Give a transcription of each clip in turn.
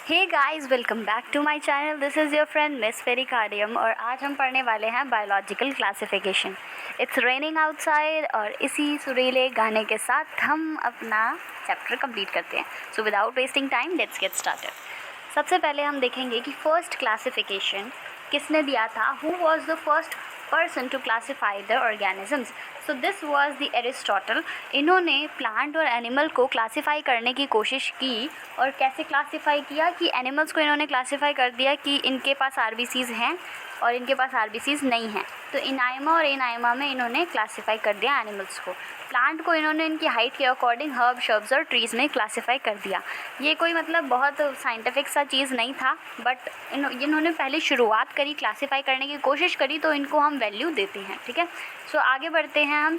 Hey guys, welcome back to my channel. This is your friend miss pericardium और आज हम पढ़ने वाले हैं biological classification. It's raining outside और इसी सुरीले गाने के साथ हम अपना चैप्टर कंप्लीट करते हैं। So without wasting time let's get started. सबसे पहले हम देखेंगे कि फर्स्ट क्लासिफिकेशन किसने दिया था। Who was the first person to classify the organisms. So this was the Aristotle. इन्होंने प्लांट और एनिमल को क्लासीफाई करने की कोशिश की। और कैसे क्लासीफाई किया कि एनिमल्स को इन्होंने क्लासीफाई कर दिया कि इनके पास आरबीसीज हैं और इनके पास आरबीसीज नहीं हैं। तो इनाइमा और एनाइमा में इन्होंने क्लासीफाई कर दिया एनिमल्स को। प्लांट को इन्होंने इनकी हाइट के अकॉर्डिंग हर्ब, शर्ब्स और ट्रीज़ में क्लासीफाई कर दिया। ये कोई मतलब बहुत साइंटिफिक सा चीज़ नहीं था, बट इन्होंने पहले शुरुआत करी, क्लासीफाई करने की कोशिश करी, तो इनको हम वैल्यू देते हैं। ठीक है, सो आगे बढ़ते हैं हम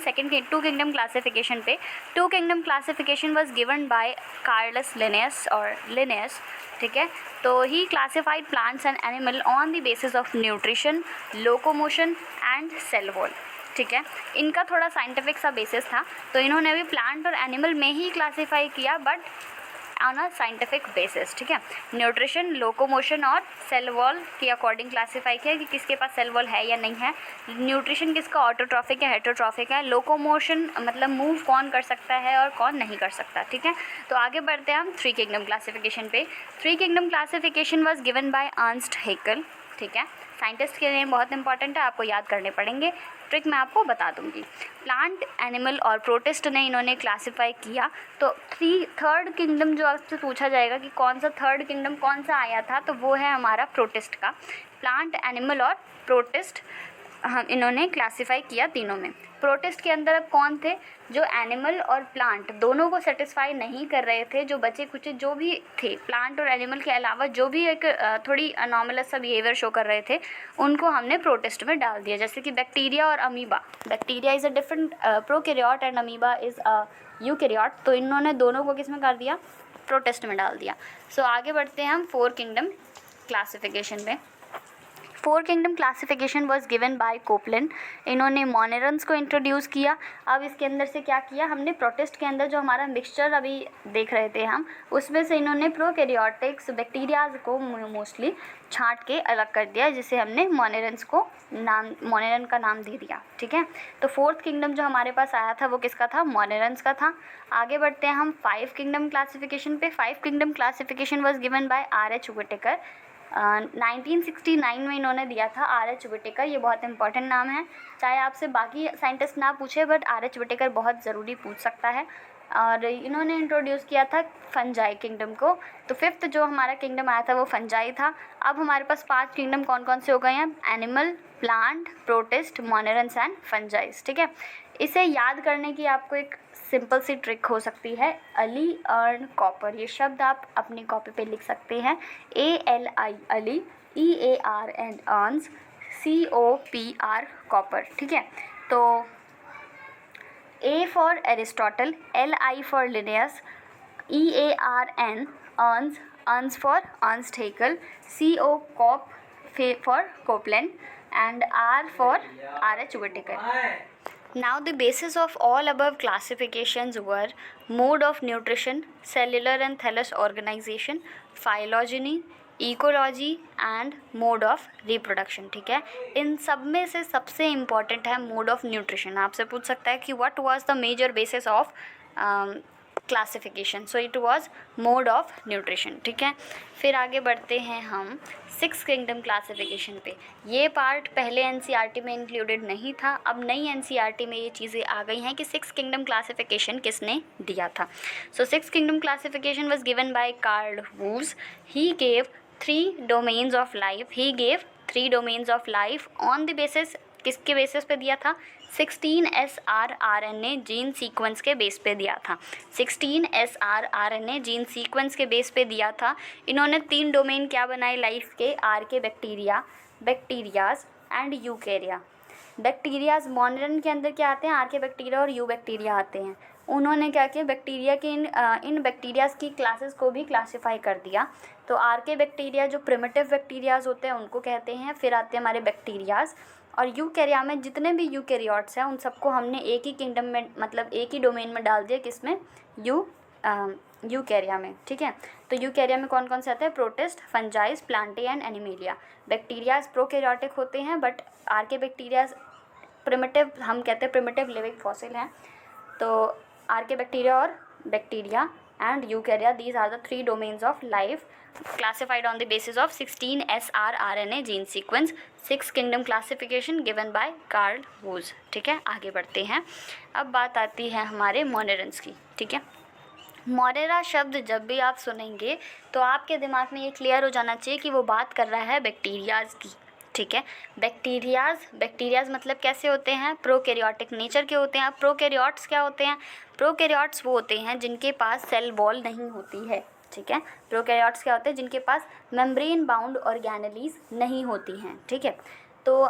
टू किंगडम क्लासिफिकेशन पे। Two kingdom classification was given by Carolus Linnaeus और लिनेयस। ठीक है, तो he classified plants and animal on the basis of nutrition, locomotion and cell wall. ठीक है, इनका थोड़ा साइंटिफिक सा बेसिस था, तो इन्होंने भी प्लांट और एनिमल में ही क्लासीफाई किया, but on a scientific basis. ठीक है, न्यूट्रिशन, लोकोमोशन और सेल वॉल के अकॉर्डिंग क्लासीफाई किया कि किसके पास सेल वॉल है या नहीं है। न्यूट्रिशन किसका ऑटोट्रॉफिक है, हेटरोट्रॉफिक है। लोकोमोशन मतलब मूव कौन कर सकता है और कौन नहीं कर सकता। ठीक है, तो आगे बढ़ते हैं हम थ्री किंगडम क्लासिफिकेशन पे। Three kingdom classification was given bye Ernst Hückel. ठीक है, साइंटिस्ट के लिए बहुत इंपॉर्टेंट है, आपको याद करने पड़ेंगे। ट्रिक मैं आपको बता दूंगी। प्लांट, एनिमल और प्रोटिस्ट ने इन्होंने क्लासिफाई किया। तो थर्ड किंगडम जो आपसे पूछा जाएगा कि कौन सा थर्ड किंगडम कौन सा आया था, तो वो है हमारा प्रोटिस्ट का। प्लांट, एनिमल और प्रोटिस्ट इन्होंने क्लासिफाई किया तीनों में। प्रोटिस्ट के अंदर अब कौन थे? जो एनिमल और प्लांट दोनों को सेटिस्फाई नहीं कर रहे थे, जो बचे कुछ जो भी थे प्लांट और एनिमल के अलावा, जो भी एक थोड़ी अनॉमलस सा बिहेवियर शो कर रहे थे, उनको हमने प्रोटिस्ट में डाल दिया। जैसे कि बैक्टीरिया और amoeba. Bacteria is a different prokaryote and amoeba is a eukaryote. तो इन्होंने दोनों को किस में कर दिया? प्रोटिस्ट में डाल दिया। सो आगे बढ़ते हैं हम फोर किंगडम क्लासिफिकेशन में। Four kingdom classification was given bye Copeland. इन्होंने मोनेरन्स को इंट्रोड्यूस किया। अब इसके अंदर से क्या किया हमने? प्रोटिस्ट के अंदर जो हमारा मिक्सचर अभी देख रहे थे हम, उसमें से इन्होंने प्रोकैरियोटिक्स बैक्टीरियाज को मोस्टली छांट के अलग कर दिया, जिसे हमने मोनेरन्स को मोनेरन का नाम दे दिया। ठीक है, तो फोर्थ किंगडम जो हमारे पास आया था वो किसका था? मोनेरन्स का था। आगे बढ़ते हैं हम फाइव किंगडम क्लासिफिकेशन पे। Five kingdom classification was given bye R.H. Whittaker. 1969 में इन्होंने दिया था R.H. व्हिटेकर। ये बहुत इंपॉर्टेंट नाम है, चाहे आपसे बाकी साइंटिस्ट ना पूछे, बट R.H. व्हिटेकर बहुत ज़रूरी पूछ सकता है। और इन्होंने इंट्रोड्यूस किया था फंजाई किंगडम को। तो फिफ्थ जो हमारा किंगडम आया था वो फंजाई था। अब हमारे पास पांच किंगडम कौन कौन से हो गए हैं? Animal, plant, protist, monerans and fungi. ठीक है, इसे याद करने की आपको एक सिंपल सी ट्रिक हो सकती है, अली, अर्न, कॉपर। ये शब्द आप अपनी कॉपी पे लिख सकते हैं। ALI Ali, EARN earns, COPR copper. ठीक है, तो A for Aristotle, LI for Linnaeus, EARN earns, earns for Ernst Haeckel, CO cop for Copeland and R for R.H. Whittaker. Now the basis of all above classifications were mode of nutrition, cellular and thallus organization, phylogeny, ecology and mode of reproduction. ठीक है, इन सब में से सबसे important है mode of nutrition. आपसे पूछ सकता है कि what was the major basis of classification. So it was mode of nutrition. ठीक है, फिर आगे बढ़ते हैं हम सिक्स किंगडम क्लासिफिकेशन पे। ये पार्ट पहले एनसीईआरटी में इंक्लूडेड नहीं था, अब नई एनसीईआरटी में ये चीज़ें आ गई हैं कि सिक्स किंगडम क्लासिफिकेशन किसने दिया था। So six kingdom classification was given by Carl Woese. He gave three domains of life. He gave three domains of life on the basis, किसके बेसिस पे दिया था? 16SR RNA जीन सीक्वेंस के base पे दिया था। 16SR RNA जीन सीक्वेंस के base पे दिया था। इन्होंने तीन डोमेन क्या बनाए लाइफ के? Archaebacteria, bacterias and eukarya. Bacterias moneran के अंदर क्या आते हैं? आर के बैक्टीरिया और यू बैक्टीरिया आते हैं। उन्होंने क्या किया? बैक्टीरिया के इन बैक्टीरियाज की क्लासेस को भी क्लासीफाई कर दिया। तो आर के बैक्टीरिया जो प्रिमिटिव बैक्टीरियाज होते हैं उनको कहते हैं। फिर आते हैं हमारे बैक्टीरियाज, और यूकैरिया में जितने भी यूकैरियोट्स हैं उन सबको हमने एक ही किंगडम में, मतलब एक ही डोमेन में डाल दिया। किसमें? यूकैरिया में। ठीक है, तो यूकैरिया में कौन कौन से आते हैं? Protist, fungi, Plantae and animalia. Bacterias prokaryotic होते हैं, बट आर्कियोबैक्टीरियाज प्रिमिटिव, हम कहते हैं प्रिमिटिव लिविंग फॉसिल हैं। तो आर्कियोबैक्टीरिया और bacteria and eukarya, these are the three domains of life classified on the basis of 16 srRNA gene sequence, 6 kingdom classification given by Carl Woese. ठीक है, आगे बढ़ते हैं। अब बात आती है हमारे मोनेरन्स की। ठीक है, मोरेरा शब्द जब भी आप सुनेंगे तो आपके दिमाग में ये क्लियर हो जाना चाहिए कि वो बात कर रहा है बैक्टीरियाज की। ठीक है, बैक्टीरियाज मतलब कैसे होते हैं? प्रोकैरियोटिक नेचर के होते हैं। अब प्रोकैरियोट्स क्या होते हैं? प्रोकैरियोट्स वो होते हैं जिनके पास सेल वॉल नहीं होती है। ठीक है, प्रोकैरियोट्स क्या होते हैं? जिनके पास मेम्ब्रेन बाउंड ऑर्गेनेलीज नहीं होती हैं। ठीक है, तो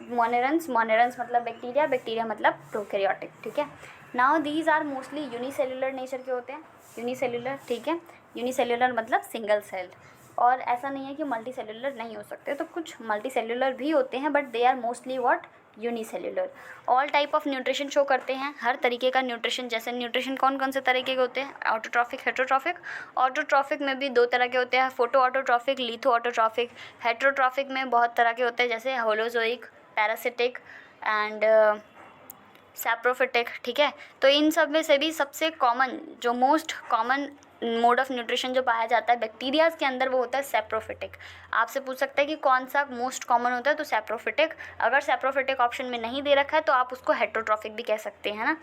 मोनेरन्स मतलब बैक्टीरिया मतलब प्रोकैरियोटिक। ठीक है, now these are mostly unicellular nature के होते हैं। यूनिसेल्युलर, ठीक है, यूनिसेल्युलर मतलब सिंगल सेल, और ऐसा नहीं है कि मल्टी सेल्युलर नहीं हो सकते, तो कुछ मल्टी सेल्युलर भी होते हैं, but they are mostly what? Unicellular. All type of nutrition show करते हैं, हर तरीके का न्यूट्रिशन। जैसे न्यूट्रिशन कौन कौन से तरीके के होते हैं? Autotrophic, heterotrophic. ऑटोट्रॉफिक में भी दो तरह के होते हैं, photo autotrophic, litho autotrophic. Heterotrophic में बहुत तरह के होते हैं, जैसे होलोजोइक, पैरासिटिक एंड सैप्रोफिटिक। ठीक है, तो इन सब में से भी सबसे कॉमन, जो most common mode of nutrition जो पाया जाता है बैक्टीरियाज के अंदर, वो होता है सैप्रोफिटिक। आपसे पूछ सकता है कि कौन सा मोस्ट कॉमन होता है, तो सैप्रोफिटिक। अगर सैप्रोफिटिक ऑप्शन में नहीं दे रखा है तो आप उसको हेटरोट्रॉफिक भी कह सकते हैं ना।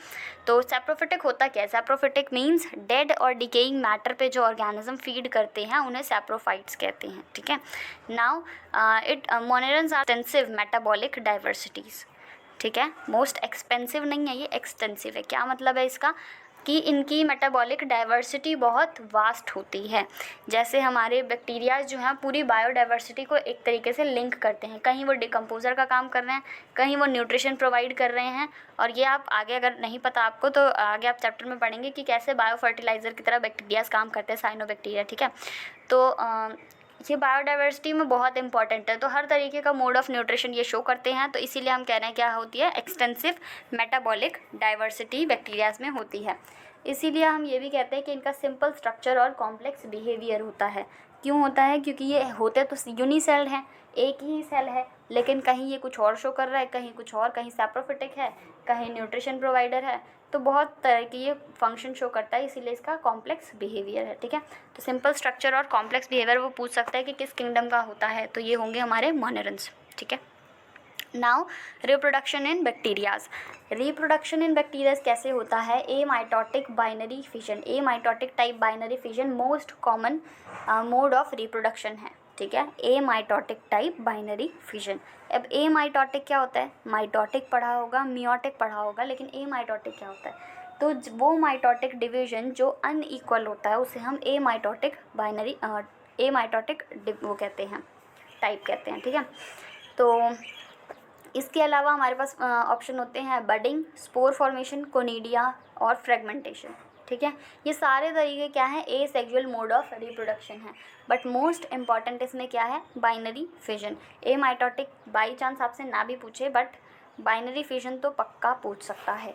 तो सैप्रोफिटिक होता क्या है? सैप्रोफिटिक मीन्स डेड और डिकेइंग मैटर पे जो ऑर्गेनिज्म फीड करते हैं उन्हें सैप्रोफाइट्स कहते हैं। ठीक है, now monerans are extensive metabolic diversities. ठीक है, मोस्ट एक्सपेंसिव नहीं है, ये एक्सटेंसिव है। क्या मतलब है इसका? कि इनकी मेटाबॉलिक डाइवर्सिटी बहुत वास्ट होती है। जैसे हमारे बैक्टीरियाज जो हैं पूरी बायोडाइवर्सिटी को एक तरीके से लिंक करते हैं। कहीं वो डिकम्पोज़र का काम कर रहे हैं, कहीं वो न्यूट्रिशन प्रोवाइड कर रहे हैं। और ये आप आगे अगर नहीं पता आपको तो आगे आप चैप्टर में पढ़ेंगे कि कैसे बायो फर्टिलाइज़र की तरह बैक्टीरियाज काम करते हैं, साइनोबैक्टीरिया। ठीक है, तो ये बायोडाइवर्सिटी में बहुत इंपॉर्टेंट है। तो हर तरीके का मोड ऑफ न्यूट्रिशन ये शो करते हैं, तो इसीलिए हम कह रहे हैं क्या होती है? एक्सटेंसिव मेटाबॉलिक डाइवर्सिटी बैक्टीरियाज में होती है। इसीलिए हम ये भी कहते हैं कि इनका सिंपल स्ट्रक्चर और कॉम्प्लेक्स बिहेवियर होता है। क्यों होता है? क्योंकि ये होते तो यूनिसेल हैं, एक ही सेल है, लेकिन कहीं ये कुछ और शो कर रहा है, कहीं कुछ और, कहीं सैप्रोफिटिक है, कहीं न्यूट्रिशन प्रोवाइडर है। तो बहुत तरह की ये फंक्शन शो करता है, इसीलिए इसका कॉम्प्लेक्स बिहेवियर है। ठीक है, तो सिंपल स्ट्रक्चर और कॉम्प्लेक्स बिहेवियर वो पूछ सकता है कि किस किंगडम का होता है, तो ये होंगे हमारे मोनेरन्स। ठीक है, now reproduction in bacterias. Reproduction in bacterias कैसे होता है? Amitotic binary fission, amitotic type binary fission most common mode of reproduction है। ठीक है, amitotic type binary fission. अब ए माइटोटिक क्या होता है? माइटोटिक पढ़ा होगा, मियोटिक पढ़ा होगा, लेकिन ए माइटोटिक क्या होता है? तो वो माइटोटिक डिवीजन जो अनइक्वल होता है उसे हम ए माइटोटिक बाइनरी ए माइटोटिक वो कहते हैं, टाइप कहते हैं। ठीक है, तो इसके अलावा हमारे पास ऑप्शन होते हैं बडिंग, स्पोर फॉर्मेशन, कोनिडिया और फ्रेगमेंटेशन। ठीक है, ये सारे तरीके क्या हैं? ए सेक्सुअल मोड ऑफ रिप्रोडक्शन है, बट मोस्ट इंपॉर्टेंट इसमें क्या है? Binary fission. A mitotic by chance आपसे ना भी पूछे, बट बाइनरी फिजन तो पक्का पूछ सकता है।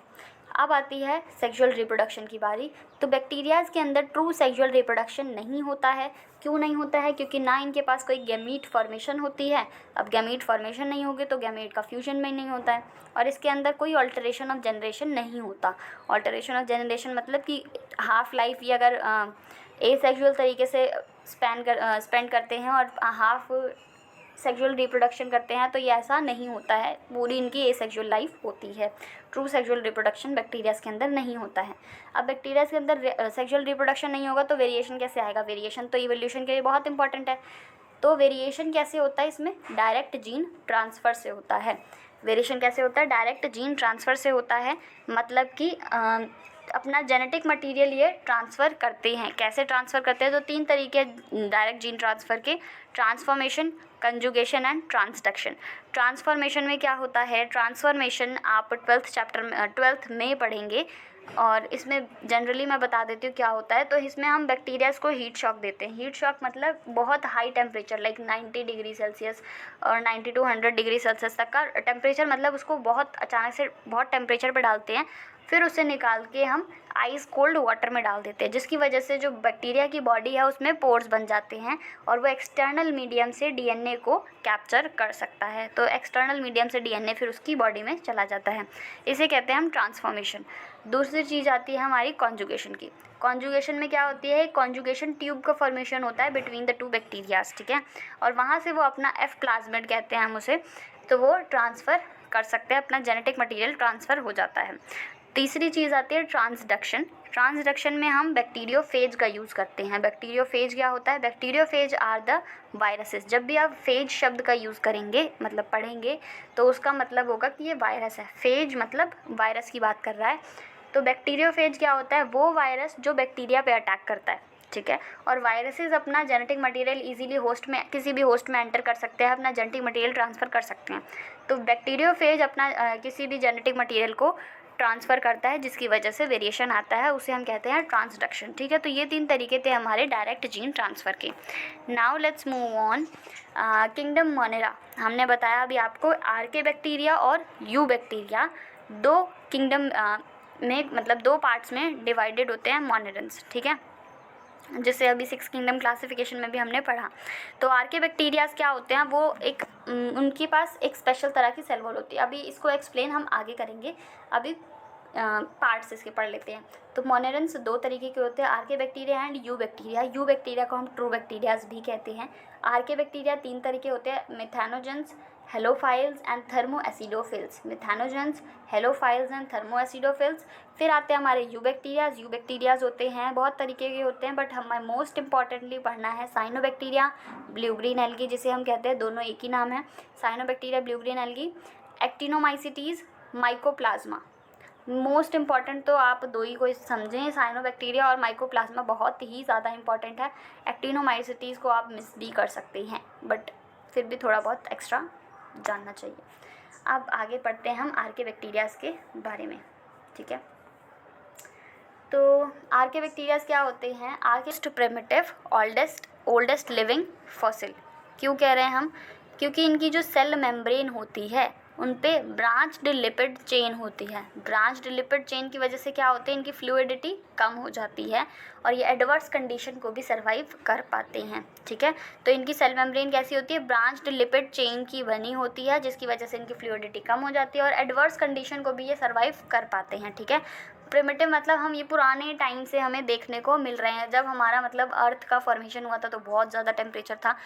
अब आती है सेक्सुअल रिप्रोडक्शन की बारी। तो बैक्टीरियाज के अंदर ट्रू सेक्सुअल रिप्रोडक्शन नहीं होता है। क्यों नहीं होता है? क्योंकि ना इनके पास कोई गैमीट फॉर्मेशन होती है। अब गैमीट फॉर्मेशन नहीं होगी तो गैमीट का फ्यूजन में नहीं होता है, और इसके अंदर कोई ऑल्टरेशन ऑफ जनरेशन नहीं होता। ऑल्टरेशन ऑफ जनरेशन मतलब कि हाफ लाइफ ये अगर एसेक्सुअल तरीके से स्पेंड करते हैं और हाफ सेक्सुअल रिप्रोडक्शन करते हैं, तो ये ऐसा नहीं होता है, पूरी इनकी एसेक्सुअल लाइफ होती है। ट्रू सेक्सुअल रिप्रोडक्शन बैक्टीरियाज के अंदर नहीं होता है। अब बैक्टीरियाज के अंदर सेक्सुअल रिप्रोडक्शन नहीं होगा तो वेरिएशन कैसे आएगा? वेरिएशन तो इवोल्यूशन के लिए बहुत इंपॉर्टेंट है। तो वेरिएशन कैसे होता है? इसमें डायरेक्ट जीन ट्रांसफ़र से होता है। वेरिएशन कैसे होता है? डायरेक्ट जीन ट्रांसफ़र से होता है, मतलब कि अपना जेनेटिक मटेरियल ये ट्रांसफ़र करते हैं। कैसे ट्रांसफ़र करते हैं? तो 3 तरीके डायरेक्ट जीन ट्रांसफ़र के: transformation, conjugation and transduction. Transformation में क्या होता है? ट्रांसफॉर्मेशन आप 12th में पढ़ेंगे, और इसमें जनरली मैं बता देती हूँ क्या होता है। तो इसमें हम बैक्टीरियाज को हीट शॉक देते हैं। हीट शॉक मतलब बहुत high temperature, like 90 degree Celsius और 90 to 100 डिग्री सेल्सियस तक का टेम्परेचर, मतलब उसको बहुत अचानक से बहुत टेम्परेचर पे डालते हैं फिर उसे निकाल के हम आइस कोल्ड वाटर में डाल देते हैं, जिसकी वजह से जो बैक्टीरिया की बॉडी है उसमें पोर्स बन जाते हैं और वो एक्सटर्नल मीडियम से डीएनए को कैप्चर कर सकता है। तो एक्सटर्नल मीडियम से डीएनए फिर उसकी बॉडी में चला जाता है, इसे कहते हैं हम ट्रांसफॉर्मेशन। दूसरी चीज़ आती है हमारी कॉन्जुगेशन की। कॉन्जुगेशन में क्या होती है, कॉन्जुगेशन ट्यूब का फॉर्मेशन होता है बिटवीन द टू बैक्टीरियाज, ठीक है, और वहाँ से वो अपना एफ प्लाज्मिड कहते हैं हम उसे, तो वो ट्रांसफ़र कर सकते हैं, अपना जेनेटिक मटेरियल ट्रांसफ़र हो जाता है। तीसरी चीज़ आती है ट्रांसडक्शन। ट्रांसडक्शन में हम बैक्टीरियोफेज का यूज़ करते हैं। बैक्टीरियोफेज क्या होता है, बैक्टीरियोफेज आर द वायरसेस। जब भी आप फेज शब्द का यूज़ करेंगे, मतलब पढ़ेंगे, तो उसका मतलब होगा कि ये वायरस है। फेज मतलब वायरस की बात कर रहा है। तो बैक्टीरियोफेज क्या होता है, वो वायरस जो बैक्टीरिया पे अटैक करता है, ठीक है, और वायरसेस अपना जेनेटिक मटेरियल इजीली होस्ट में, किसी भी होस्ट में एंटर कर सकते हैं, अपना जेनेटिक मटेरियल ट्रांसफ़र कर सकते हैं। तो बैक्टीरियोफेज अपना किसी भी जेनेटिक मटेरियल को ट्रांसफ़र करता है, जिसकी वजह से वेरिएशन आता है, उसे हम कहते हैं ट्रांसडक्शन, ठीक है। तो ये 3 तरीके थे हमारे डायरेक्ट जीन ट्रांसफ़र के। Now let's move on. Kingdom Monera, हमने बताया अभी आपको आर्के बैक्टीरिया और यू बैक्टीरिया 2 किंगडम में, मतलब 2 पार्ट्स में डिवाइडेड होते हैं मोनेरन्स, ठीक है, जिसे अभी 6 किंगडम क्लासिफिकेशन में भी हमने पढ़ा। तो आर्के बैक्टीरियाज क्या होते हैं, वो एक उनके पास एक स्पेशल तरह की सेल वॉल होती है। अभी इसको एक्सप्लेन हम आगे करेंगे, अभी पार्ट्स इसके पढ़ लेते हैं। तो मोनेरन्स 2 तरीके के होते हैं, archaebacteria and eubacteria. Eubacteria को हम ट्रू बैक्टीरियाज भी कहते हैं। आर्के बैक्टीरिया 3 तरीके होते हैं, methanogens, halophiles and thermoacidophiles. Methanogens, halophiles and thermoacidophiles. फिर आते हैं हमारे यू बैक्टीरियाज। यू बैक्टीरियाज होते हैं बहुत तरीके के होते हैं, बट हमें मोस्ट इंपॉर्टेंटली पढ़ना है साइनोबैक्टीरिया, ब्लू ग्रीन एल्गी जिसे हम कहते हैं, दोनों एक ही नाम है, cyanobacteria, blue green algae, actinomycetes, mycoplasma. Most important तो आप 2 ही को समझें, साइनोबैक्टीरिया और माइकोप्लाज्मा बहुत ही ज़्यादा इंपॉर्टेंट है। एक्टिनोमाइसिटीज़ को आप मिस भी कर सकते हैं, बट फिर भी थोड़ा बहुत एक्स्ट्रा जानना चाहिए। अब आगे पढ़ते हैं हम आर्के बैक्टीरियाज के बारे में, ठीक है। तो आर्के बैक्टीरियाज क्या होते हैं, आर्के प्रिमिटिव ओल्डेस्ट लिविंग फॉसिल। क्यों कह रहे हैं हम, क्योंकि इनकी जो सेल मेम्ब्रेन होती है उन पे ब्रांच्ड लिपिड चेन होती है। ब्रांच्ड लिपिड चेन की वजह से क्या होते हैं, इनकी फ्लूइडिटी कम हो जाती है और ये एडवर्स कंडीशन को भी सर्वाइव कर पाते हैं, ठीक है। तो इनकी सेल मेम्ब्रेन कैसी होती है, ब्रांच्ड लिपिड चेन की बनी होती है, जिसकी वजह से इनकी फ्लूइडिटी कम हो जाती है और एडवर्स कंडीशन को भी ये सर्वाइव कर पाते हैं, ठीक है। प्रिमिटिव मतलब हम ये पुराने टाइम से हमें देखने को मिल रहे हैं। जब हमारा मतलब अर्थ का फॉर्मेशन हुआ था तो बहुत ज़्यादा टेम्परेचर था,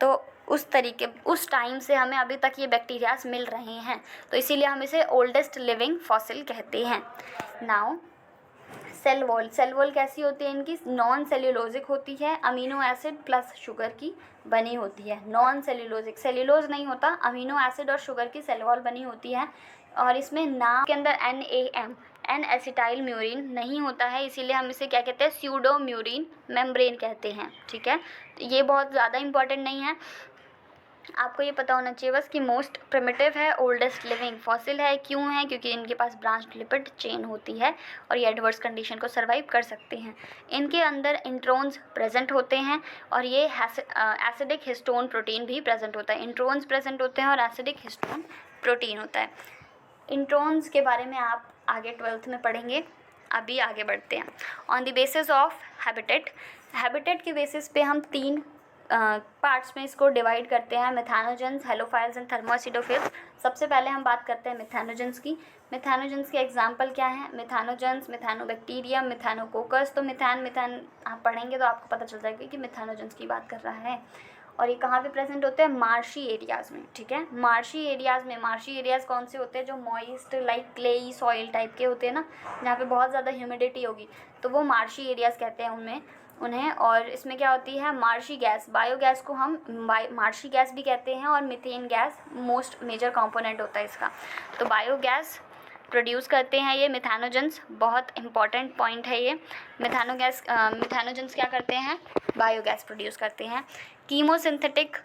तो उस टाइम से हमें अभी तक ये बैक्टीरियाज मिल रहे हैं, तो इसीलिए हम इसे ओल्डेस्ट लिविंग फॉसिल कहते हैं। नाउ सेल वॉल कैसी होती है, इनकी नॉन सेल्यूलोजिक होती है, अमीनो एसिड प्लस शुगर की बनी होती है। नॉन सेल्यूलोजिक, सेल्यूलोज नहीं होता, अमीनो एसिड और शुगर की सेल वॉल बनी होती है। और इसमें नाम के अंदर NAM एन एसिटाइल म्यूरिन नहीं होता है, इसीलिए हम इसे क्या कहते हैं, स्यूडो म्यूरिन मेम्ब्रेन कहते हैं, ठीक है। ये बहुत ज़्यादा इंपॉर्टेंट नहीं है, आपको ये पता होना चाहिए बस कि मोस्ट प्रिमिटिव है, ओल्डेस्ट लिविंग फॉसिल है। क्यों है, क्योंकि इनके पास ब्रांच्ड लिपिड चेन होती है और ये एडवर्स कंडीशन को सर्वाइव कर सकते हैं। इनके अंदर इंट्रोन्स प्रेजेंट होते हैं और ये एसिडिक हिस्टोन प्रोटीन भी प्रेजेंट होता है। इंट्रोन्स प्रेजेंट होते हैं और एसिडिक हिस्टोन प्रोटीन होता है। इंट्रोन्स के बारे में आप आगे 12th में पढ़ेंगे। अभी आगे बढ़ते हैं। On the basis of habitat के बेसिस पे हम 3 पार्ट्स में इसको डिवाइड करते हैं, मेथानोजेंस, हेलोफाइल्स एंड थर्मोएसिडोफिल्स। सबसे पहले हम बात करते हैं मेथानोजेंस की। मेथानोजेंस के एग्जांपल क्या हैं, मेथानोजेंस, मेथानोबैक्टीरियम, मेथानोकोकस। तो मिथान आप पढ़ेंगे तो आपको पता चल जाएगा कि मेथानोजेंस की बात कर रहा है। और ये कहाँ पे प्रेजेंट होते हैं, मार्शी एरियाज़ में, ठीक है। मार्शी एरियाज़ कौन से होते हैं, जो moist like clayey soil type के होते हैं ना, जहाँ पे बहुत ज़्यादा ह्यूमिडिटी होगी, तो वो मार्शी एरियाज़ कहते हैं उन्हें। और इसमें क्या होती है, मार्शी गैस, बायोगैस को हम मार्शी गैस भी कहते हैं, और methane gas most major component होता है इसका। तो बायोगैस प्रोड्यूस करते हैं ये मेथानोजेंस, बहुत इंपॉर्टेंट पॉइंट है ये। मेथानोजेंस क्या करते हैं, बायोगैस प्रोड्यूस करते हैं। कीमोसिंथेटिक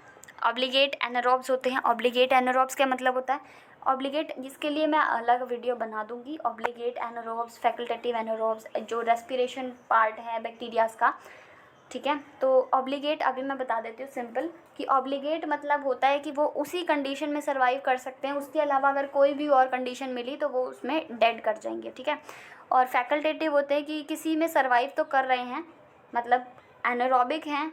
ऑब्लिगेट एनारोब्स होते हैं। ऑब्लिगेट एनारोब्स क्या मतलब होता है, ऑब्लिगेट जिसके लिए मैं अलग वीडियो बना दूंगी, ऑब्लिगेट एनारोब्स, फैकल्टेटिव एनारोब्स, जो रेस्पिरेशन पार्ट है बैक्टीरियाज का, ठीक है। तो ऑब्लिगेट अभी मैं बता देती हूँ सिंपल कि ऑब्लिगेट मतलब होता है कि वो उसी कंडीशन में सर्वाइव कर सकते हैं, उसके अलावा अगर कोई भी और कंडीशन मिली तो वो उसमें डेड कर जाएंगे, ठीक है। और फैकल्टेटिव होते हैं कि किसी में सर्वाइव तो कर रहे हैं, मतलब एनारोबिक हैं,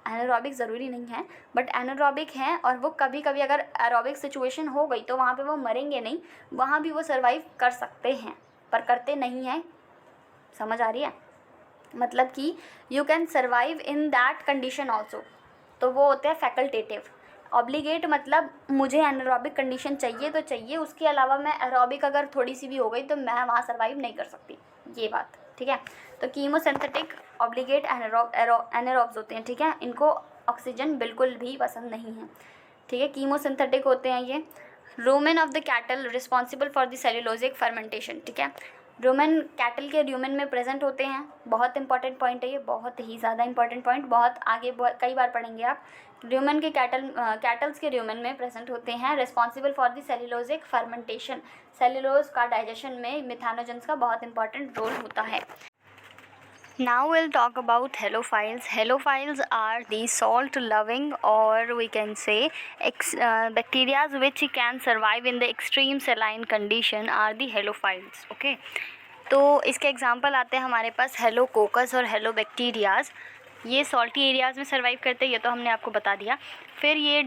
एनारोबिक ज़रूरी नहीं है बट एनारोबिक हैं, और वो कभी कभी अगर एरोबिक सिचुएशन हो गई तो वहाँ पे वो मरेंगे नहीं, वहाँ भी वो सर्वाइव कर सकते हैं पर करते नहीं हैं। समझ आ रही है? मतलब कि you can survive in that condition also, तो वो होते हैं फैकल्टेटिव। ऑब्लिगेट मतलब मुझे एनारोबिक कंडीशन चाहिए तो चाहिए, उसके अलावा मैं एरोबिक अगर थोड़ी सी भी हो गई तो मैं वहाँ सर्वाइव नहीं कर सकती, ये बात, ठीक है। तो कीमोसिंथेटिक ऑब्लिगेट एनारोब्स होते हैं, ठीक है। इनको ऑक्सीजन बिल्कुल भी पसंद नहीं है, ठीक है। कीमोसिंथेटिक होते हैं ये। Rumen of the cattle responsible for the cellulosic fermentation, ठीक है। रूमेन कैटल के रूमेन में प्रेजेंट होते हैं, बहुत इंपॉर्टेंट पॉइंट है ये, बहुत ही ज़्यादा इंपॉर्टेंट पॉइंट, बहुत आगे कई बार पढ़ेंगे आप। रूमेन के कैटल्स के रूमेन में प्रेजेंट होते हैं, responsible for the cellulosic fermentation, cellulose का डाइजेशन में मिथानोजेंस का बहुत इंपॉर्टेंट रोल होता है। Now we'll talk about halophiles. Halophiles are the salt-loving, or we can say bacteria which can survive in the extreme saline condition are the halophiles. Okay. तो इसके example आते हैं हमारे पास हेलोकोकस और हेलोबैक्टीरियाज। ये सॉल्टी एरियाज़ में सर्वाइव करते हैं, ये तो हमने आपको बता दिया। फिर ये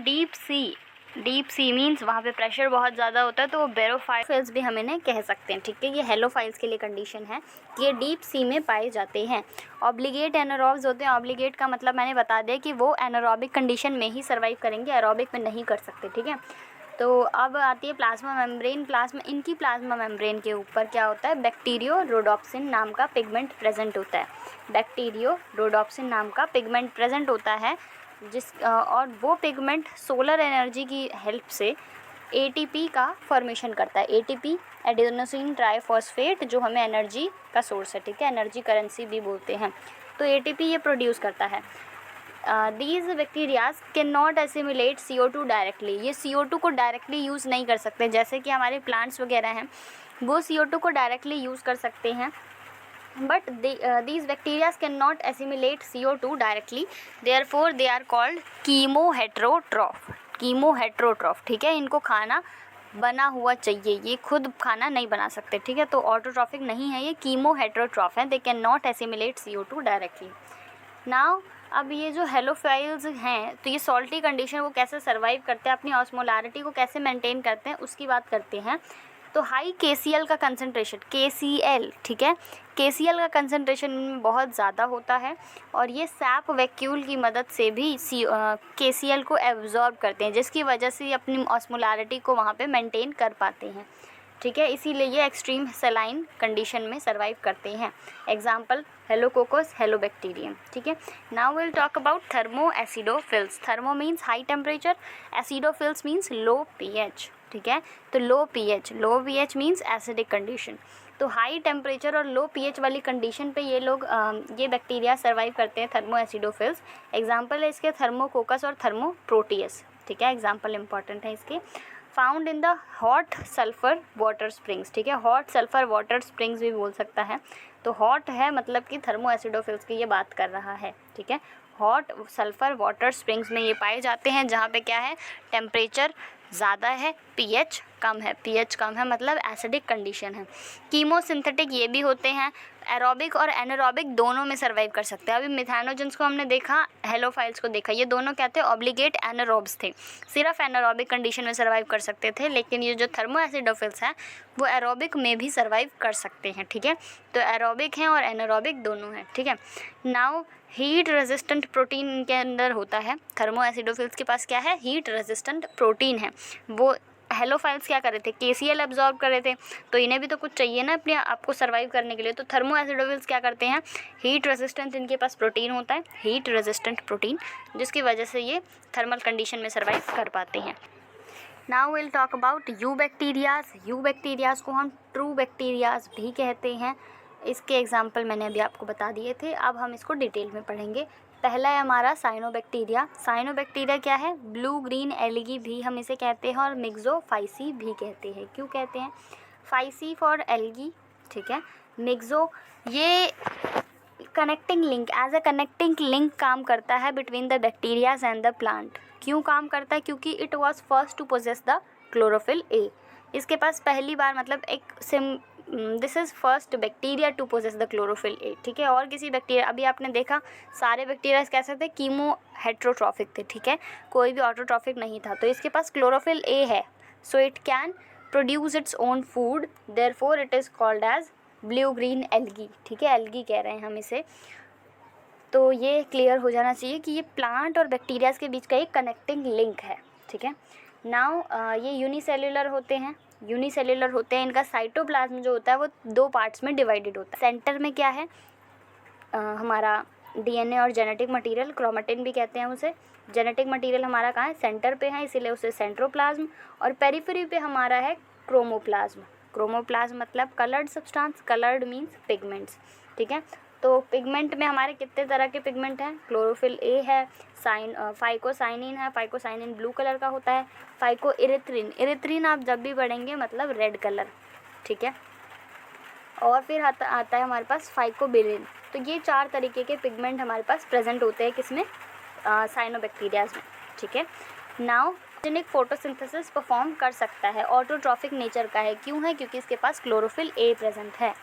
डीप सी मीन्स वहाँ पे प्रेशर बहुत ज़्यादा होता है, तो वो बेरोफाइल्स भी हम इन्हें कह सकते हैं, ठीक है। ये हेलोफाइल्स के लिए कंडीशन है कि ये डीप सी में पाए जाते हैं। ऑब्लिगेट एनारोब्स होते हैं। ऑब्लिगेट का मतलब मैंने बता दिया कि वो एनारोबिक कंडीशन में ही सर्वाइव करेंगे, एरोबिक में नहीं कर सकते, ठीक है। तो अब आती है प्लाज्मा मेम्ब्रेन। इनकी प्लाज्मा मेम्ब्रेन के ऊपर क्या होता है, बैक्टीरियो रोडोप्सिन नाम का पिगमेंट प्रेजेंट होता है। बैक्टीरियो रोडोप्सिन नाम का पिगमेंट प्रेजेंट होता है और वो पिगमेंट सोलर एनर्जी की हेल्प से एटीपी का फॉर्मेशन करता है। एटीपी एडेनोसिन ट्राइफॉस्फेट, जो हमें एनर्जी का सोर्स है, ठीक है, एनर्जी करेंसी भी बोलते हैं। तो एटीपी ये प्रोड्यूस करता है। These bacterias can not assimilate CO2 directly. ये CO2 को डायरेक्टली यूज़ नहीं कर सकते, जैसे कि हमारे प्लांट्स वगैरह हैं वो CO2 को डायरेक्टली यूज़ कर सकते हैं, but these bacteria cannot assimilate CO2 directly, therefore they are called chemoheterotroph। chemoheterotroph, ठीक है। इनको खाना बना हुआ चाहिए, ये खुद खाना नहीं बना सकते, ठीक है। तो ऑटोट्रॉफिक नहीं है, ये chemoheterotroph है। They can not assimilate CO2 directly. Now अब ये जो हेलोफाइल्स हैं, तो ये सॉल्टी कंडीशन वो कैसे सर्वाइव करते हैं, अपनी ऑस्मोलारिटी को कैसे मेंटेन करते हैं, उसकी बात करते हैं। तो हाई KCl का कंसंट्रेशन, KCl, ठीक है, KCl का कंसंट्रेशन इनमें बहुत ज़्यादा होता है, और ये सैप वैक्यूल की मदद से भी KCl को एब्जॉर्ब करते हैं, जिसकी वजह से अपनी ऑस्मोलारिटी को वहाँ पे मेंटेन कर पाते हैं, ठीक है। इसीलिए ये एक्सट्रीम सेलाइन कंडीशन में सर्वाइव करते हैं। एग्जाम्पल हेलोकोकस, हेलोबैक्टीरियम, ठीक है। Now will talk about thermo acidophils. Thermo means high temperature, acidophils means low pH, ठीक है। तो लो pH मीन्स एसिडिक कंडीशन। तो हाई टेम्परेचर और लो pH वाली कंडीशन पे ये बैक्टीरिया सर्वाइव करते हैं, थर्मो एसिडोफिल्स। एग्जाम्पल है इसके थर्मोकोकस और थर्मोप्रोटियस, ठीक है। एग्जाम्पल इंपॉर्टेंट है इसके। Found in the hot sulphur water springs, ठीक है। हॉट सल्फर वाटर स्प्रिंग्स भी बोल सकता है। तो हॉट है मतलब कि थर्मो एसिडोफिल्स की ये बात कर रहा है, ठीक है। हॉट सल्फर वाटर स्प्रिंग्स में ये पाए जाते हैं जहाँ पे क्या है, टेम्परेचर ज़्यादा है, pH कम है, मतलब एसिडिक कंडीशन है। कीमोसिंथेटिक ये भी होते हैं, एरोबिक और एनारोबिक दोनों में सर्वाइव कर सकते हैं। अभी मिथानोजेंस को हमने देखा, हेलोफाइल्स को देखा, ये दोनों क्या थे, ऑब्लिगेट एनारोब्स थे, सिर्फ एनारोबिक कंडीशन में सर्वाइव कर सकते थे। लेकिन ये जो थर्मो एसिडोफिल्स हैं वो एरोबिक में भी सर्वाइव कर सकते हैं, ठीक है। तो एरोबिक हैं और एनारोबिक दोनों हैं, ठीक है। नाउ हीट रेजिस्टेंट प्रोटीन इनके अंदर होता है। थर्मो एसिडोफिल्स के पास क्या है, हीट रेजिस्टेंट प्रोटीन है। वो हेलोफाइल्स क्या कर रहे थे, KCl एब्जॉर्ब कर रहे थे, तो इन्हें भी तो कुछ चाहिए ना अपने आपको सर्वाइव करने के लिए। तो थर्मो एसिडोफिल्स क्या करते हैं, हीट रेजिस्टेंट इनके पास प्रोटीन होता है, हीट रेजिस्टेंट प्रोटीन, जिसकी वजह से ये थर्मल कंडीशन में सर्वाइव कर पाते हैं। Now will talk about you bacterias को हम ट्रू बैक्टीरियाज भी कहते हैं। इसके एग्जाम्पल मैंने अभी आपको बता दिए थे, अब हम इसको डिटेल में पढ़ेंगे। पहला है हमारा साइनोबैक्टीरिया क्या है, ब्लू ग्रीन एल्गी भी हम इसे कहते हैं, और मिक्सोफाइसी भी कहते हैं। क्यों कहते हैं, फाइसी फॉर एल्गी, ठीक है, मिक्सो ये connecting link, as a connecting link काम करता है between the bacterias and the plant. क्यों काम करता है? क्योंकि it was first to possess the chlorophyll a. इसके पास पहली बार मतलब this is first bacteria to possess the chlorophyll a, ठीक है। और किसी बैक्टीरिया, अभी आपने देखा सारे बैक्टीरिया कैसे थे, कीमो हेट्रोट्रॉफिक थे, ठीक है, कोई भी ऑटोट्रॉफिक नहीं था। तो इसके पास क्लोरोफिल ए है, so it can produce its own food, therefore it is called as blue green algae, ठीक है, एल्गी कह रहे हैं हम इसे। तो ये क्लियर हो जाना चाहिए कि ये प्लांट और बैक्टीरियाज के बीच का एक कनेक्टिंग लिंक है, ठीक है। नाउ ये यूनिसेल्युलर होते हैं, इनका साइटोप्लाज्म जो होता है वो 2 पार्ट्स में डिवाइडेड होता है। सेंटर में क्या है, हमारा डीएनए और जेनेटिक मटेरियल, क्रोमेटिन भी कहते हैं उसे। जेनेटिक मटेरियल हमारा कहाँ है, सेंटर पे है, इसीलिए उसे सेंट्रोप्लाज्म। और पेरिफेरी पे हमारा है क्रोमोप्लाज्म। क्रोमोप्लाज्म मतलब coloured substance, coloured means pigments, ठीक है। तो पिगमेंट में हमारे कितने तरह के पिगमेंट हैं, क्लोरोफिल ए है, फाइकोसाइनिन है, फाइकोसाइनिन ब्लू कलर का होता है, फाइको इरिथ्रिन आप जब भी पढ़ेंगे मतलब रेड कलर, ठीक है। और फिर आता है हमारे पास फाइकोबिलिन। तो ये 4 तरीके के पिगमेंट हमारे पास प्रेजेंट होते हैं किसमें, साइनोबैक्टीरियाज में, ठीक है। नाउ जेनिक फोटोसिंथेसिस परफॉर्म कर सकता है, ऑटोट्रॉफिक नेचर का है। क्यों है? क्योंकि इसके पास क्लोरोफिल ए प्रेजेंट है।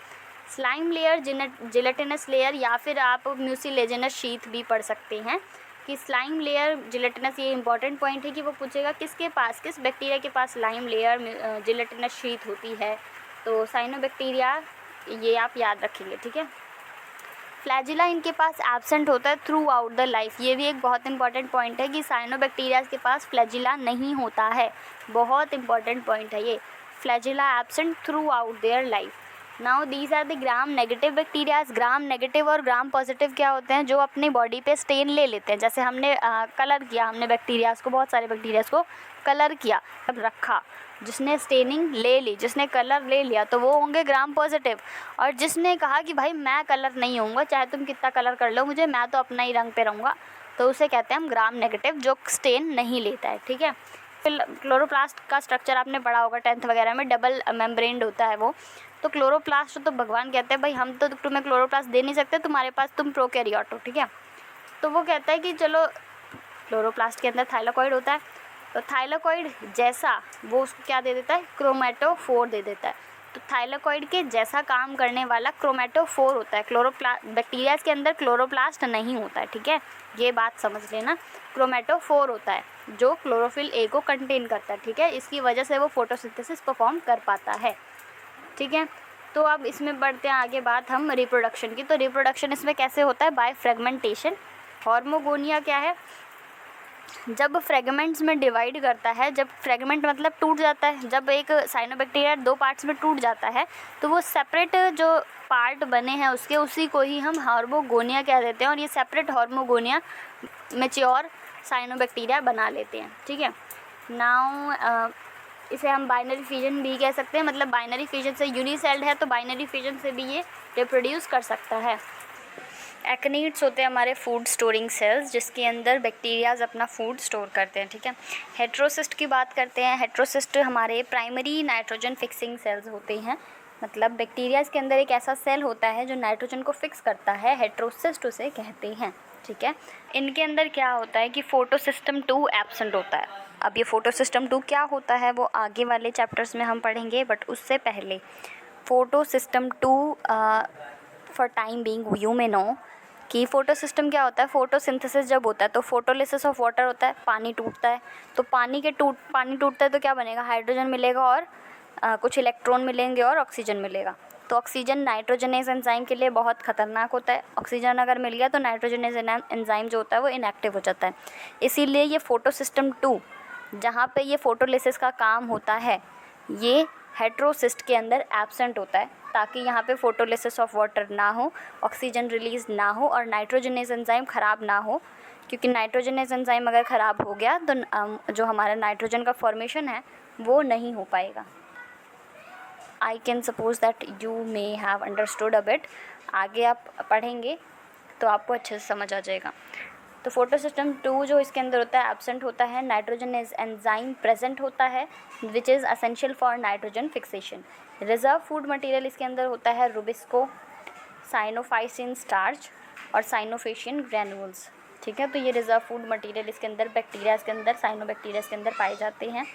स्लाइम लेयर, जिलेटिनस लेयर, या फिर आप म्यूसिलेजिनस शीथ भी पढ़ सकते हैं कि स्लाइम लेयर, जिलेटिनस, ये इंपॉर्टेंट पॉइंट है कि वो पूछेगा किस बैक्टीरिया के पास स्लाइम लेयर, जिलेटिनस शीथ होती है। तो साइनोबैक्टीरिया, ये आप याद रखेंगे, ठीक है। फ्लैजिला इनके पास एब्सेंट होता है थ्रू आउट द लाइफ। ये भी एक बहुत इंपॉर्टेंट पॉइंट है कि साइनोबैक्टीरियाज के पास फ्लैजिला नहीं होता है, बहुत इंपॉर्टेंट पॉइंट है ये। Flagella absent throughout their life. Now these are the gram negative bacterias. Gram negative और ग्राम पॉजिटिव क्या होते हैं, जो अपनी बॉडी पे स्टेन ले लेते हैं। जैसे हमने कलर किया, हमने बैक्टीरियाज को, बहुत सारे बैक्टीरियाज को कलर किया, अब रखा, जिसने स्टेनिंग ले ली, जिसने कलर ले लिया, तो वो होंगे ग्राम पॉजिटिव। और जिसने कहा कि भाई मैं कलर नहीं होऊंगा, चाहे तुम कितना कलर कर लो मुझे, मैं तो अपना ही रंग पे रहूँगा, तो उसे कहते हैं हम ग्राम नेगेटिव, जो स्टेन नहीं लेता है, ठीक है। फिर क्लोरोप्लास्ट का स्ट्रक्चर आपने पढ़ा होगा 10th वगैरह में, डबल मेम्ब्रेन्ड होता है वो। तो क्लोरोप्लास्ट तो भगवान कहते हैं भाई हम तो तुम्हें क्लोरोप्लास्ट दे नहीं सकते, तुम्हारे पास तुम प्रोकैरियोट हो, ठीक है। तो वो कहता है कि चलो, क्लोरोप्लास्ट के अंदर थाइलाकॉइड होता है, तो थाइलाकॉइड जैसा वो उसको क्या दे देता है, क्रोमेटोफोर दे देता है। तो थाइलाकॉइड के जैसा काम करने वाला क्रोमेटोफोर होता है। बैक्टीरियाज के अंदर क्लोरोप्लास्ट नहीं होता है, ठीक है, ये बात समझ लेना। क्रोमेटोफोर होता है जो क्लोरोफिल ए को कंटेन करता है, ठीक है। इसकी वजह से वो फोटोसिंथेसिस परफॉर्म कर पाता है, ठीक है। तो अब इसमें बढ़ते हैं आगे बात हम रिप्रोडक्शन की। तो रिप्रोडक्शन इसमें कैसे होता है, बाय फ्रेगमेंटेशन। हार्मोगोनिया क्या है, जब फ्रेगमेंट्स में डिवाइड करता है, जब फ्रेगमेंट मतलब टूट जाता है, जब एक साइनोबैक्टीरिया 2 पार्ट्स में टूट जाता है, तो वो सेपरेट जो पार्ट बने हैं उसके, उसी को ही हम हार्मोगोनिया कह देते हैं। और ये सेपरेट हार्मोगोनिया मैच्योर साइनोबैक्टीरिया बना लेते हैं, ठीक है। नाउ इसे हम बाइनरी फिजन भी कह सकते हैं, मतलब बाइनरी फिजन से, यूनिसेल्ड है तो बाइनरी फिजन से भी ये रिप्रोड्यूस कर सकता है। एक्टिनिड्स होते हैं हमारे फूड स्टोरिंग सेल्स, जिसके अंदर बैक्टीरियाज अपना फूड स्टोर करते हैं, ठीक है। हेट्रोसिस्ट की बात करते हैं। हेट्रोसिस्ट हमारे प्राइमरी नाइट्रोजन फिक्सिंग सेल्स होते हैं, मतलब बैक्टीरियाज के अंदर एक ऐसा सेल होता है जो नाइट्रोजन को फिक्स करता है, हेट्रोसिस्ट उसे कहते हैं, ठीक है। इनके अंदर क्या होता है कि फोटोसिस्टम 2 एब्सेंट होता है। अब ये फोटोसिस्टम 2 क्या होता है वो आगे वाले चैप्टर्स में हम पढ़ेंगे, बट उससे पहले photosystem 2 for time being you may know कि फोटोसिस्टम क्या होता है। फोटोसिंथेसिस जब होता है तो फोटोलिसिस ऑफ वाटर होता है, पानी टूटता है, तो पानी टूटता है तो क्या बनेगा, हाइड्रोजन मिलेगा और कुछ इलेक्ट्रॉन मिलेंगे और ऑक्सीजन मिलेगा। तो ऑक्सीजन नाइट्रोजनेज एंजाइम के लिए बहुत खतरनाक होता है। ऑक्सीजन अगर मिल गया तो नाइट्रोजनेज एंजाइम जो होता है वो इनएक्टिव हो जाता है। इसीलिए ये फोटोसिस्टम 2 जहाँ पे ये फोटोलिसिस का काम होता है, ये हेट्रोसिस्ट के अंदर एब्सेंट होता है, ताकि यहाँ पे फोटोलिसिस ऑफ वाटर ना हो, ऑक्सीजन रिलीज़ ना हो और नाइट्रोजनेज एंजाइम ख़राब ना हो। क्योंकि नाइट्रोजनेज एंजाइम अगर ख़राब हो गया तो जो हमारा नाइट्रोजन का फॉर्मेशन है वो नहीं हो पाएगा। I can suppose that you may have understood a bit. आगे आप पढ़ेंगे तो आपको अच्छे से समझ आ जाएगा। तो फोटोसिस्टम 2 जो इसके अंदर होता है एब्सेंट होता है, नाइट्रोजनेज एंजाइम प्रेजेंट होता है which is essential for nitrogen fixation. Reserve food material इसके अंदर होता है रुबिस्को, साइनोफाइसिन स्टार्च, और साइनोफेशियन ग्रैन्यूल्स। ठीक है, तो ये रिजर्व फूड मटेरियल इसके अंदर बैक्टीरिया के अंदर साइनोबैक्टीरिया के अंदर पाए जाते हैं।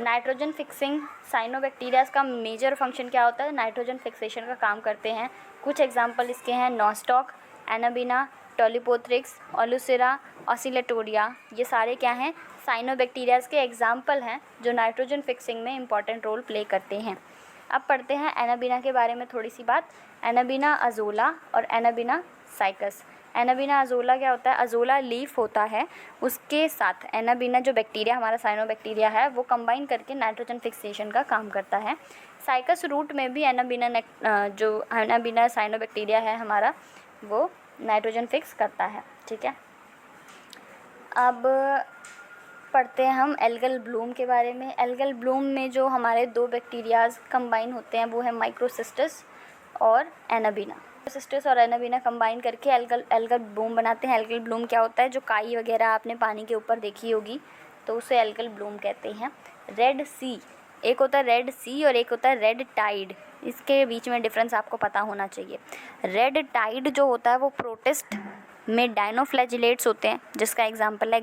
नाइट्रोजन फिक्सिंग साइनोबैक्टीरिया का मेजर फंक्शन क्या होता है? नाइट्रोजन फिक्सेशन का काम करते हैं। कुछ एग्जांपल इसके हैं नॉस्टॉक, एनाबिना, टोलिपोथ्रिक्स, ओलुसिरा, ऑसिलेटोरिया। ये सारे क्या हैं? साइनोबैक्टीरियाज के एग्जाम्पल हैं जो नाइट्रोजन फिक्सिंग में इंपॉर्टेंट रोल प्ले करते हैं। अब पढ़ते हैं एनाबिना के बारे में थोड़ी सी बात। एनाबिना अजोला और एनाबिना साइकस। एनाबिना अजोला क्या होता है? अजोला लीफ होता है, उसके साथ एनाबिना जो बैक्टीरिया हमारा साइनोबैक्टीरिया है वो कंबाइन करके नाइट्रोजन फिक्सेशन का काम करता है। साइकस रूट में भी एनाबिना जो एनाबिना साइनोबैक्टीरिया है हमारा वो नाइट्रोजन फिक्स करता है। ठीक है, अब पढ़ते हैं हम एल्गल ब्लूम के बारे में। एल्गल ब्लूम में जो हमारे दो बैक्टीरियाज कंबाइन होते हैं वो है माइक्रोसिस्टस और एनाबिना। माइक्रोसिस्टस और एनाबिना कंबाइन करके एल्गल ब्लूम बनाते हैं। एल्गल ब्लूम क्या होता है? जो काई वगैरह आपने पानी के ऊपर देखी होगी तो उसे एल्गल ब्लूम कहते हैं। रेड सी, एक होता है रेड सी और एक होता है रेड टाइड। इसके बीच में डिफरेंस आपको पता होना चाहिए। रेड टाइड जो होता है वो प्रोटिस्ट में डायनोफ्लैजिलेट्स होते हैं, जिसका एग्जांपल है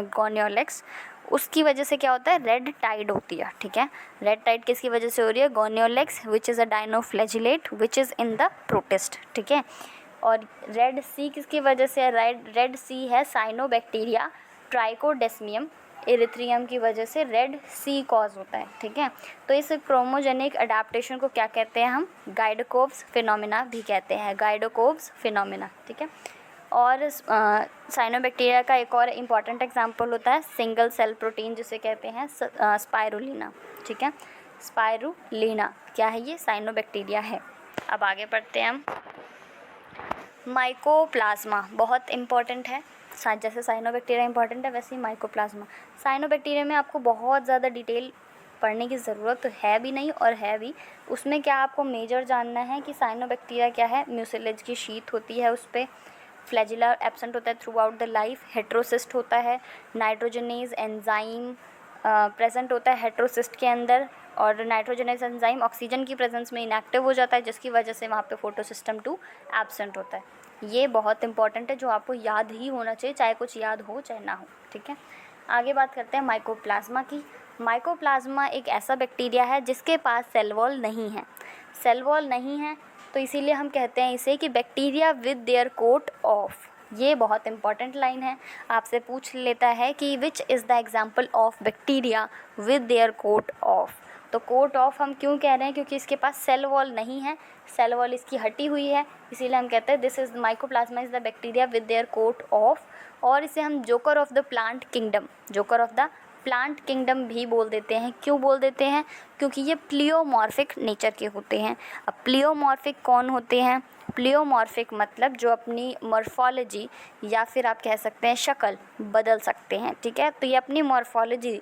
गोनियोलेक्स। उसकी वजह से क्या होता है? रेड टाइड होती है। ठीक है, रेड टाइड किसकी वजह से हो रही है? Gonyaulax which is a dinoflagellate which is in the protist. ठीक है, और रेड सी किसकी वजह से? रेड सी है साइनोबैक्टीरिया ट्राइकोडेस्मियम एरिथ्रियम की वजह से रेड सी कॉज होता है। ठीक है, तो इस क्रोमोजेनिक अडेप्टेशन को क्या कहते हैं हम? गाइडोकोब्स फिनोमिना भी कहते हैं, गाइडोकोब्स फिनोमिना। ठीक है, और साइनोबैक्टीरिया का एक और इम्पॉर्टेंट एग्जांपल होता है सिंगल सेल प्रोटीन जिसे कहते हैं स्पाइरुलिना। ठीक है, स्पाइरुलिना क्या है? ये साइनोबैक्टीरिया है। अब आगे पढ़ते हैं हम। माइकोप्लाज्मा बहुत इम्पॉर्टेंट है, जैसे साइनोबैक्टीरिया इम्पॉर्टेंट है वैसे ही माइकोप्लाज्मा। साइनोबैक्टीरिया में आपको बहुत ज़्यादा डिटेल पढ़ने की ज़रूरत तो है भी नहीं और है भी। उसमें क्या आपको मेजर जानना है कि साइनोबैक्टीरिया क्या है? म्यूसिलेज की शीट होती है, उस पर फ्लैजिला एब्सेंट होता है through out the life, heterocyst होता है, नाइट्रोजनेज एंजाइम प्रेजेंट होता है हेट्रोसिस्ट के अंदर, और नाइट्रोजनेज एंजाइम ऑक्सीजन की प्रेजेंस में इनएक्टिव हो जाता है जिसकी वजह से वहाँ पे फोटोसिस्टम 2 एब्सेंट होता है। ये बहुत इंपॉर्टेंट है जो आपको याद ही होना चाहिए, चाहे कुछ याद हो चाहे ना हो। ठीक है, आगे बात करते हैं माइकोप्लाज्मा की। माइकोप्लाज्मा एक ऐसा बैक्टीरिया है जिसके पास सेल वॉल नहीं है। सेल वॉल नहीं है तो इसीलिए हम कहते हैं इसे कि bacteria with their coat off. ये बहुत इंपॉर्टेंट लाइन है, आपसे पूछ लेता है कि which is the example of bacteria with their coat off. तो कोट ऑफ हम क्यों कह रहे हैं? क्योंकि इसके पास सेल वॉल नहीं है, सेल वॉल इसकी हटी हुई है, इसीलिए हम कहते हैं this is mycoplasma is the bacteria with their coat off. और इसे हम joker of the plant kingdom, joker of the plant kingdom भी बोल देते हैं। क्यों बोल देते हैं? क्योंकि ये प्लियोमॉर्फिक नेचर के होते हैं। अब प्लियोमॉर्फिक कौन होते हैं? प्लियोमॉर्फिक मतलब जो अपनी मॉर्फोलॉजी या फिर आप कह सकते हैं शक्ल बदल सकते हैं। ठीक है, तो ये अपनी मॉर्फोलॉजी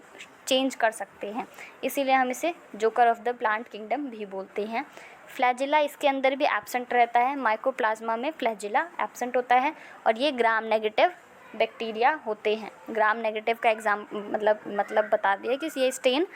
चेंज कर सकते हैं, इसीलिए हम इसे joker of the plant kingdom भी बोलते हैं। फ्लैजिला इसके अंदर भी एब्सेंट रहता है, माइकोप्लाज्मा में फ्लैजिला एब्सेंट होता है, और ये ग्राम नेगेटिव बैक्टीरिया होते हैं। ग्राम नेगेटिव का मतलब बता दिया कि ये स्टेन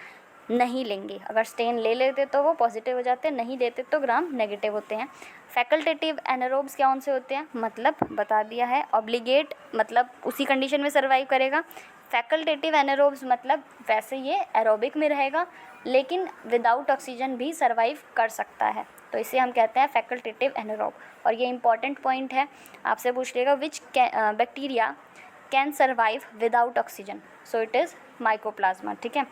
नहीं लेंगे, अगर स्टेन ले लेते तो वो पॉजिटिव हो जाते हैं, नहीं लेते तो ग्राम नेगेटिव होते हैं। फैकल्टेटिव एनारोब्स क्या उनसे होते हैं? मतलब बता दिया है। ऑब्लिगेट मतलब उसी कंडीशन में सर्वाइव करेगा। फैकल्टेटिव एनारोब्स मतलब वैसे ये एरोबिक में रहेगा लेकिन विदाउट ऑक्सीजन भी सर्वाइव कर सकता है, तो इसे हम कहते हैं फैकल्टेटिव एनारोब। और ये इंपॉर्टेंट पॉइंट है, आपसे पूछ लेगा विच bacteria can survive without oxygen, so it is mycoplasma. ठीक है,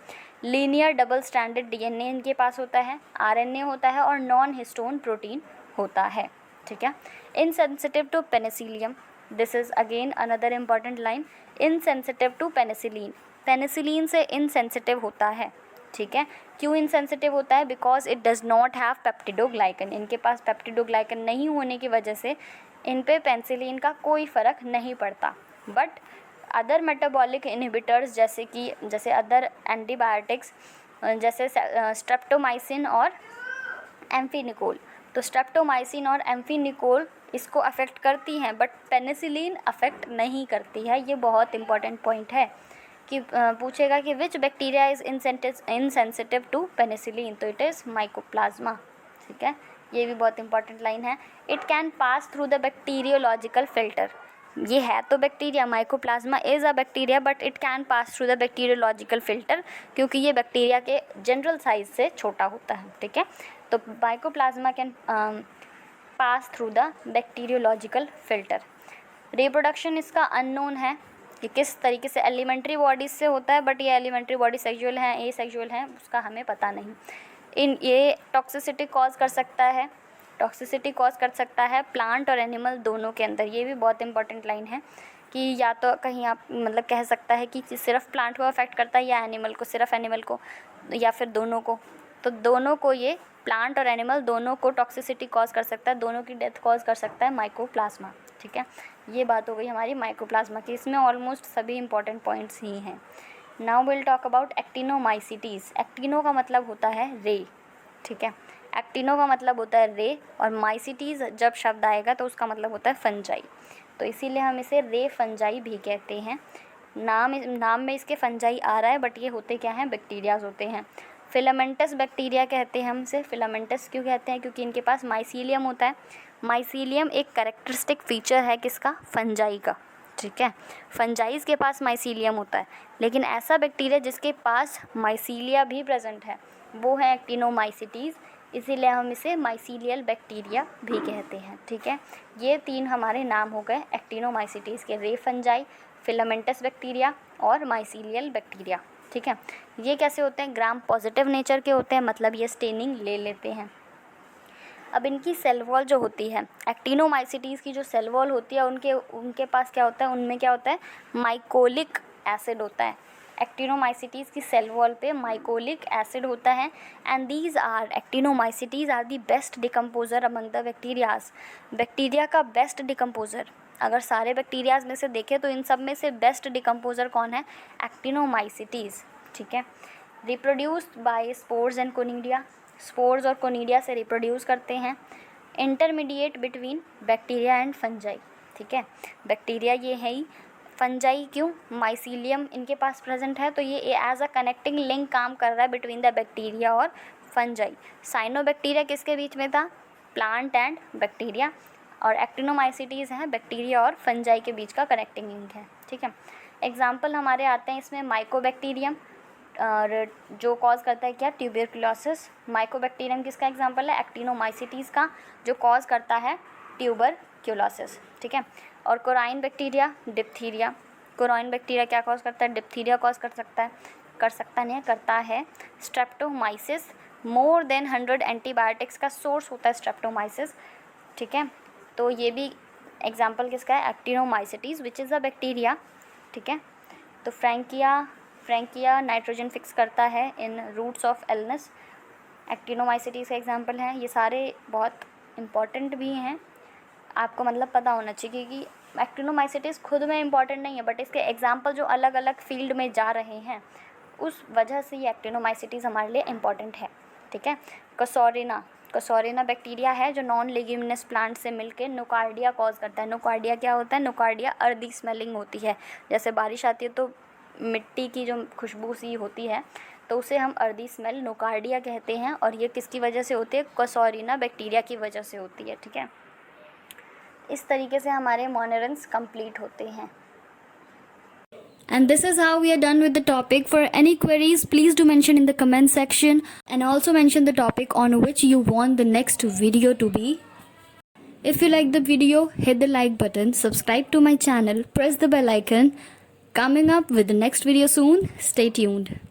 लीनियर डबल स्टैंडर्ड डीएनए इनके पास होता है, आरएनए होता है और नॉन हिस्टोन प्रोटीन होता है। ठीक है, insensitive to penicillium, this is again another important line, insensitive to penicillin, penicillin से इनसेंसिटिव होता है। ठीक है, क्यों इनसेंसिटिव होता है? Because it does not have peptidoglycan, इनके पास पेप्टिडोग्लाइकन नहीं होने की वजह से इन पे पेनिसिलिन का कोई फ़र्क नहीं पड़ता। बट अदर मेटाबॉलिक इनहिबिटर्स जैसे अदर एंटीबायोटिक्स जैसे स्ट्रेप्टोमाइसिन और एम्फिनिकोल, तो स्ट्रेप्टोमाइसिन और एम्फिनिकोल इसको अफेक्ट करती हैं बट पेनिसिलिन अफेक्ट नहीं करती है। ये बहुत इंपॉर्टेंट पॉइंट है कि पूछेगा कि which bacteria is insensitive to penicillin, तो इट इज़ माइकोप्लाज्मा। ठीक है, ये भी बहुत इंपॉर्टेंट लाइन है। It can pass through the bacteriological filter. ये है तो bacteria, mycoplasma is a bacteria but it can pass through the bacteriological filter, क्योंकि ये बैक्टीरिया के जनरल साइज से छोटा होता है, ठीक है। तो mycoplasma can pass through the bacteriological filter. Reproduction इसका अननोन है कि किस तरीके से एलिमेंट्री बॉडीज से होता है, बट ये एलिमेंट्री बॉडी सेक्सुअल हैं, ए सेक्सुअल हैं, उसका हमें पता नहीं। ये टॉक्सिसिटी कॉज कर सकता है, टॉक्सिसिटी कॉज कर सकता है प्लांट और एनिमल दोनों के अंदर। ये भी बहुत इंपॉर्टेंट लाइन है कि या तो कहीं आप मतलब कह सकता है कि सिर्फ प्लांट को अफेक्ट करता है या एनिमल को, सिर्फ एनिमल को, या फिर दोनों को। तो दोनों को, ये प्लांट और एनिमल दोनों को टॉक्सिसिटी कॉज कर सकता है, दोनों की डेथ कॉज कर सकता है माइकोप्लाज्मा, ठीक है। ये बात हो गई हमारी माइकोप्लाज्मा की। इसमें ऑलमोस्ट सभी इंपॉर्टेंट पॉइंट्स ही हैं। Now will talk about actinomycetes. Actino का मतलब होता है रे, ठीक है। एक्टिनो का मतलब होता है रे, और माइसिटीज़ जब शब्द आएगा तो उसका मतलब होता है फंजाई। तो इसीलिए हम इसे रे फंजाई भी कहते हैं। नाम में इसके फंजाई आ रहा है, बट ये होते क्या हैं, बैक्टीरियाज होते हैं। फिलामेंटस बैक्टीरिया कहते हैं हम इसे। फिलामेंटस क्यों कहते हैं? क्योंकि इनके पास माइसीलियम होता है। माइसीलियम एक कैरेक्टरिस्टिक फीचर है किसका? फंजाई का, ठीक है। फंजाइज के पास माइसीलियम होता है, लेकिन ऐसा बैक्टीरिया जिसके पास माइसीलिया भी प्रेजेंट है वो है एक्टिनोमाइसिटीज़। इसीलिए हम इसे माइसीलियल बैक्टीरिया भी कहते हैं, ठीक है। ये 3 हमारे नाम हो गए एक्टिनोमाइसिटीज़ के, रे फंजाई, फिलामेंटस बैक्टीरिया और माइसीलियल बैक्टीरिया, ठीक है। ये कैसे होते हैं? ग्राम पॉजिटिव नेचर के होते हैं, मतलब ये स्टेनिंग ले लेते हैं। अब इनकी सेल वॉल जो होती है, एक्टिनोमाइसिटीज़ की जो सेल वॉल होती है, उनके पास क्या होता है, उनमें क्या होता है, माइकोलिक एसिड होता है। एक्टिनोमाइसिटीज़ की सेल वॉल पे माइकोलिक एसिड होता है। And these are actinomycetes are the best decomposer among the bacterias. Bacteria का बेस्ट डिकम्पोजर, अगर सारे बैक्टीरियाज में से देखें तो इन सब में से बेस्ट डिकम्पोजर कौन है? एक्टिनोमाइसिटीज़, ठीक है। Reproduced by spores and conidia, spores और कोनिडिया से रिप्रोड्यूस करते हैं। Intermediate between bacteria and fungi, ठीक है। बैक्टीरिया ये है ही, फंजाई क्यों? माइसीलियम इनके पास प्रेजेंट है, तो ये एज अ कनेक्टिंग लिंक काम कर रहा है बिटवीन द बैक्टीरिया और फंजाई। साइनोबैक्टीरिया किसके बीच में था? Plant and bacteria. और एक्टिनोमाइसिटीज़ हैं बैक्टीरिया और फंजाई के बीच का कनेक्टिंग लिंक है, ठीक है। एग्जाम्पल हमारे आते हैं इसमें माइकोबैक्टीरियम, और जो कॉज करता है क्या? ट्यूबरकुलोसिस। माइकोबैक्टीरियम किसका एग्जांपल है? एक्टिनोमाइसिटीज़ का, जो कॉज करता है ट्यूबरकुलोसिस, ठीक है। और Quervain bacteria, diphtheria. Quervain bacteria क्या कॉज करता है? डिप्थीरिया कॉज कर सकता है, करता है स्ट्रेप्टोमाइसिस। मोर देन 100 एंटीबायोटिक्स का सोर्स होता है स्ट्रेप्टोमाइसिस, ठीक है। तो ये भी एग्जाम्पल किसका है? एक्टिनोमाइसिटीज़ विच इज़ अ बैक्टीरिया, ठीक है। तो फ्रैंकिया नाइट्रोजन फिक्स करता है इन रूट्स ऑफ इलनेस, एक्टिनोमाइसिटीज़ का एग्जाम्पल हैं। ये सारे बहुत इंपॉर्टेंट भी हैं, आपको मतलब पता होना चाहिए, क्योंकि एक्टिनोमाइसिटीज़ खुद में इंपॉर्टेंट नहीं है, बट इसके एग्जाम्पल जो अलग अलग फील्ड में जा रहे हैं उस वजह से ये एक्टिनोमाइसिटीज़ हमारे लिए इंपॉर्टेंट है, ठीक है। कसोरिना बैक्टीरिया है जो नॉन लेग्यूमिनस प्लांट से मिलकर नोकार्डिया कॉज करता है। नोकार्डिया क्या होता है? नोकार्डिया अर्दी स्मेलिंग होती है, जैसे बारिश आती है तो मिट्टी की जो खुशबू सी होती है, तो उसे हम अर्दी स्मेल नोकार्डिया कहते हैं। और ये किसकी वजह से होती है? कसोरिना बैक्टीरिया की वजह से होती है, ठीक है। इस तरीके से हमारे मोनेरेंस कंप्लीट होते हैं। And this is how we are done with the topic. For any queries, please do mention in the comment section, and also mention the topic on which you want the next video to be. If you like the video, hit the like button, subscribe to my channel, press the bell icon. Coming up with the next video soon. Stay tuned.